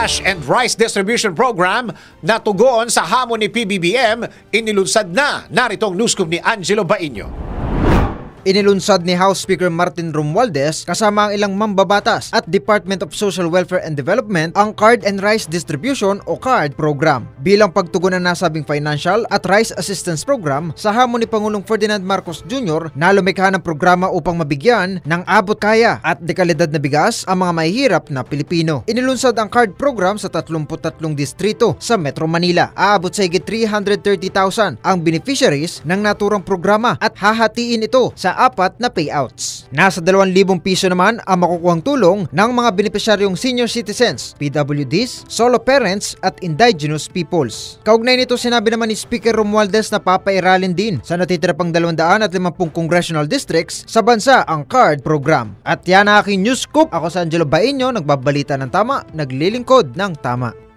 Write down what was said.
Cash and Rice Distribution Program na tugon sa hamon ni PBBM, inilunsad na. Naritong newscoop ni Angelo Bainio. Inilunsad ni House Speaker Martin Romualdez kasama ang ilang mambabatas at Department of Social Welfare and Development ang Card and Rice Distribution o CARD program bilang pagtugon ng nasabing financial at rice assistance program sa hamon ni Pangulong Ferdinand Marcos Jr. na lumikha ng programa upang mabigyan ng abot kaya at dekalidad na bigas ang mga mahihirap na Pilipino. Inilunsad ang CARD program sa 33 distrito sa Metro Manila. Aabot sa higit 330,000 ang beneficiaries ng naturang programa at hahatiin ito sa 4 na payouts. Nasa 2,000 piso naman ang makukuhang tulong ng mga benepisyaryong senior citizens, PWDs, solo parents at indigenous peoples. Kaugnay nito, sinabi naman ni Speaker Romualdez na papairalin din sa natitira pang 250 congressional districts sa bansa ang CARD program. At yan ang aking news scoop. Ako si Angelo Bainio, nagbabalita ng tama, naglilingkod ng tama.